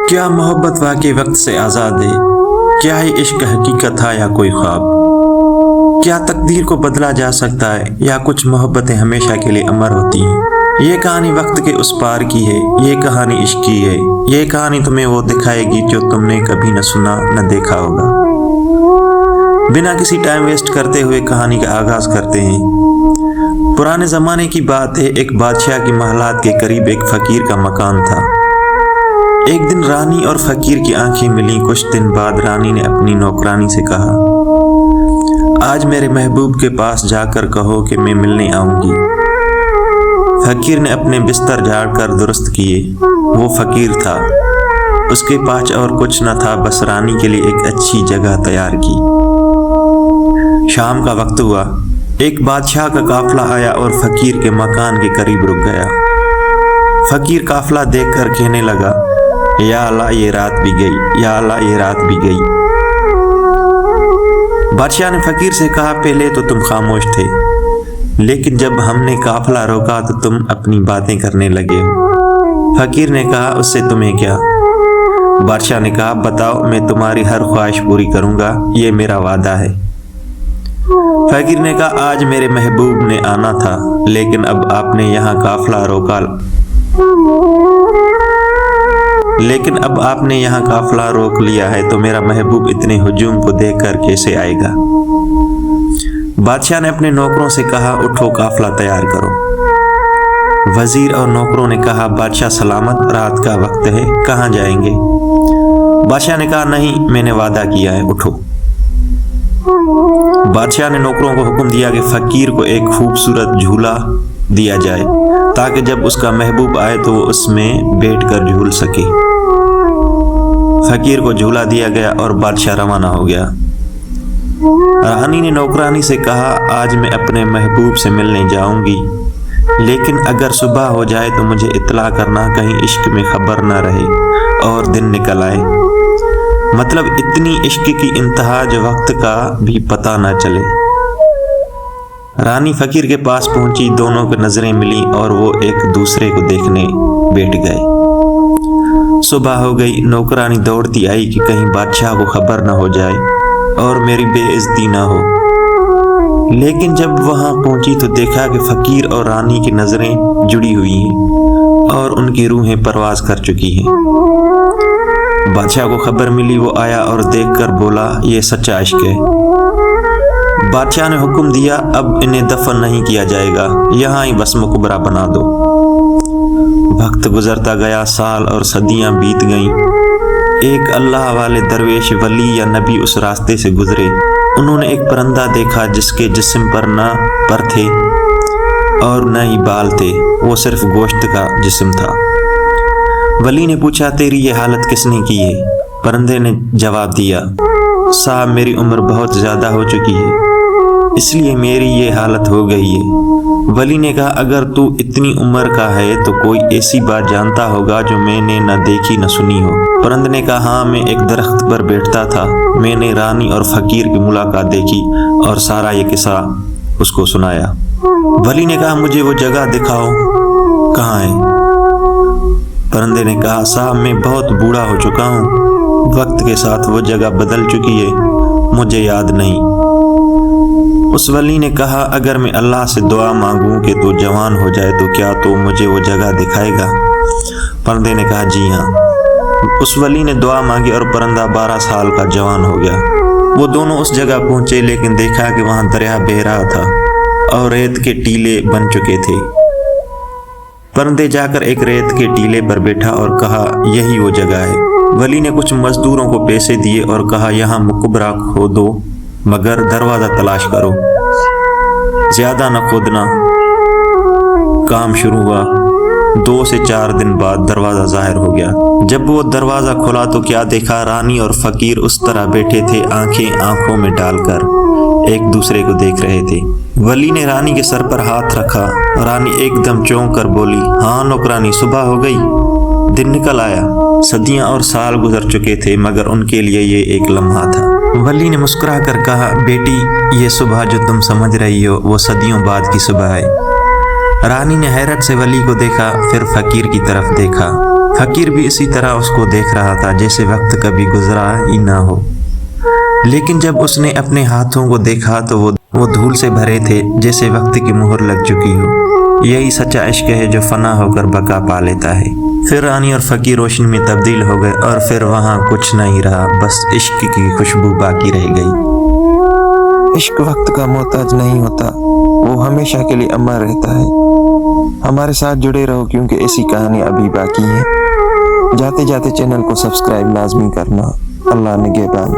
کیا محبت واقعی وقت سے آزاد ہے؟ کیا یہ عشق حقیقت تھا یا کوئی خواب؟ کیا تقدیر کو بدلا جا سکتا ہے یا کچھ محبتیں ہمیشہ کے لیے امر ہوتی ہیں؟ یہ کہانی وقت کے اس پار کی ہے، یہ کہانی عشق کی ہے، یہ کہانی تمہیں وہ دکھائے گی جو تم نے کبھی نہ سنا نہ دیکھا ہوگا۔ بنا کسی ٹائم ویسٹ کرتے ہوئے کہانی کا آغاز کرتے ہیں۔ پرانے زمانے کی بات ہے، ایک بادشاہ کی محلات کے قریب ایک فقیر کا مکان تھا۔ ایک دن رانی اور فقیر کی آنکھیں ملیں۔ کچھ دن بعد رانی نے اپنی نوکرانی سے کہا، آج میرے محبوب کے پاس جا کر کہو کہ میں ملنے آؤں گی۔ فقیر نے اپنے بستر جھاڑ کر درست کیے۔ وہ فقیر تھا، اس کے پاس اور کچھ نہ تھا، بس رانی کے لیے ایک اچھی جگہ تیار کی۔ شام کا وقت ہوا، ایک بادشاہ کا قافلہ آیا اور فقیر کے مکان کے قریب رک گیا۔ فقیر قافلہ دیکھ کر کہنے لگا، یا اللہ یہ رات بھی گئی، یا اللہ یہ رات بھی گئی۔ بادشاہ نے فقیر سے کہا، پہلے تو تم خاموش تھے، لیکن جب ہم نے قافلہ روکا تو تم اپنی باتیں کرنے لگے ہو۔ فقیر نے کہا، اس سے تمہیں کیا؟ بادشاہ نے کہا، بتاؤ، میں تمہاری ہر خواہش پوری کروں گا، یہ میرا وعدہ ہے۔ فقیر نے کہا، آج میرے محبوب نے آنا تھا، لیکن اب آپ نے یہاں قافلہ روک لیا ہے تو میرا محبوب اتنے ہجوم کو دیکھ کر کیسے آئے گا؟ بادشاہ نے اپنے نوکروں سے کہا، اٹھو قافلہ تیار کرو۔ وزیر اور نوکروں نے کہا، بادشاہ سلامت، رات کا وقت ہے، کہاں جائیں گے؟ بادشاہ نے کہا، نہیں، میں نے وعدہ کیا ہے، اٹھو۔ بادشاہ نے نوکروں کو حکم دیا کہ فقیر کو ایک خوبصورت جھولا دیا جائے تاکہ جب اس کا محبوب آئے تو وہ اس میں بیٹھ کر جھول سکے۔ فقیر کو جھولا دیا گیا اور بادشاہ روانہ ہو گیا۔ رانی نے نوکرانی سے کہا، آج میں اپنے محبوب سے ملنے جاؤں گی، لیکن اگر صبح ہو جائے تو مجھے اطلاع کرنا، کہیں عشق میں خبر نہ رہے اور دن نکل آئے، مطلب اتنی عشق کی انتہا جو وقت کا بھی پتہ نہ چلے۔ رانی فقیر کے پاس پہنچی، دونوں کی نظریں ملیں اور وہ ایک دوسرے کو دیکھنے بیٹھ گئے۔ صبح ہو گئی، نوکرانی دوڑتی آئی کہ کہیں بادشاہ کو خبر نہ ہو جائے اور میری بے عزتی نہ ہو، لیکن جب وہاں پہنچی تو دیکھا کہ فقیر اور رانی کی نظریں جڑی ہوئی ہیں اور ان کی روحیں پرواز کر چکی ہیں۔ بادشاہ کو خبر ملی، وہ آیا اور دیکھ کر بولا، یہ سچا عشق ہے۔ بادشاہ نے حکم دیا، اب انہیں دفن نہیں کیا جائے گا، یہاں ہی بس مقبرہ بنا دو۔ وقت گزرتا گیا، سال اور صدیاں بیت گئیں۔ ایک اللہ والے درویش، ولی یا نبی اس راستے سے گزرے۔ انہوں نے ایک پرندہ دیکھا جس کے جسم پر نہ پر تھے اور نہ ہی بال تھے، وہ صرف گوشت کا جسم تھا۔ ولی نے پوچھا، تیری یہ حالت کس نے کی ہے؟ پرندے نے جواب دیا، صاحب میری عمر بہت زیادہ ہو چکی ہے، اس لیے میری یہ حالت ہو گئی ہے۔ ولی نے کہا، اگر تو اتنی عمر کا ہے تو کوئی ایسی بات جانتا ہوگا جو میں نے نہ دیکھی نہ سنی ہو۔ پرندے نے کہا، ہاں، میں ایک درخت پر بیٹھتا تھا، میں نے رانی اور فقیر کی ملاقات دیکھی اور سارا یہ قصہ اس کو سنایا۔ ولی نے کہا، مجھے وہ جگہ دکھاؤ، کہاں ہے؟ پرندے نے کہا، صاحب میں بہت بوڑھا ہو چکا ہوں، وقت کے ساتھ وہ جگہ بدل چکی ہے، مجھے یاد نہیں۔ اس ولی نے کہا، اگر میں اللہ سے دعا مانگوں کہ تو جوان ہو جائے تو کیا تو مجھے وہ جگہ دکھائے گا؟ پرندے نے کہا، جی ہاں۔ اس ولی نے دعا مانگی اور پرندہ 12 سال کا جوان ہو گیا۔ وہ دونوں اس جگہ پہنچے، لیکن دیکھا کہ وہاں دریا بہہ رہا تھا اور ریت کے ٹیلے بن چکے تھے۔ پرندے جا کر ایک ریت کے ٹیلے پر بیٹھا اور کہا، یہی وہ جگہ ہے۔ ولی نے کچھ مزدوروں کو پیسے دیے اور کہا، یہاں مقبرہ کھودو، مگر دروازہ تلاش کرو، زیادہ نہ کھودنا۔ کام شروع ہوا۔ 2 سے 4 دن بعد دروازہ ظاہر ہو گیا۔ جب وہ دروازہ کھلا تو کیا دیکھا، رانی اور فقیر اس طرح بیٹھے تھے، آنکھیں آنکھوں میں ڈال کر ایک دوسرے کو دیکھ رہے تھے۔ ولی نے رانی کے سر پر ہاتھ رکھا، رانی ایک دم چونک کر بولی، ہاں نوکرانی، صبح ہو گئی، دن نکل آیا۔ صدیاں اور سال گزر چکے تھے، مگر ان کے لیے یہ ایک لمحہ تھا۔ ولی نے مسکرا کر کہا، بیٹی، یہ صبح جو تم سمجھ رہی ہو وہ صدیوں بعد کی صبح ہے۔ رانی نے حیرت سے ولی کو دیکھا، پھر فقیر کی طرف دیکھا۔ فقیر بھی اسی طرح اس کو دیکھ رہا تھا جیسے وقت کبھی گزرا ہی نہ ہو، لیکن جب اس نے اپنے ہاتھوں کو دیکھا تو وہ دھول سے بھرے تھے، جیسے وقت کی مہر لگ چکی ہو۔ یہی سچا عشق ہے جو فنا ہو کر بقا پا لیتا ہے۔ پھر رانی اور فقیر روشنی میں تبدیل ہو گئے اور پھر وہاں کچھ نہیں رہا، بس عشق کی خوشبو باقی رہ گئی۔ عشق وقت کا محتاج نہیں ہوتا، وہ ہمیشہ کے لیے امر رہتا ہے۔ ہمارے ساتھ جڑے رہو کیونکہ ایسی کہانی ابھی باقی ہے۔ جاتے جاتے چینل کو سبسکرائب لازمی کرنا۔ اللہ نگہبان۔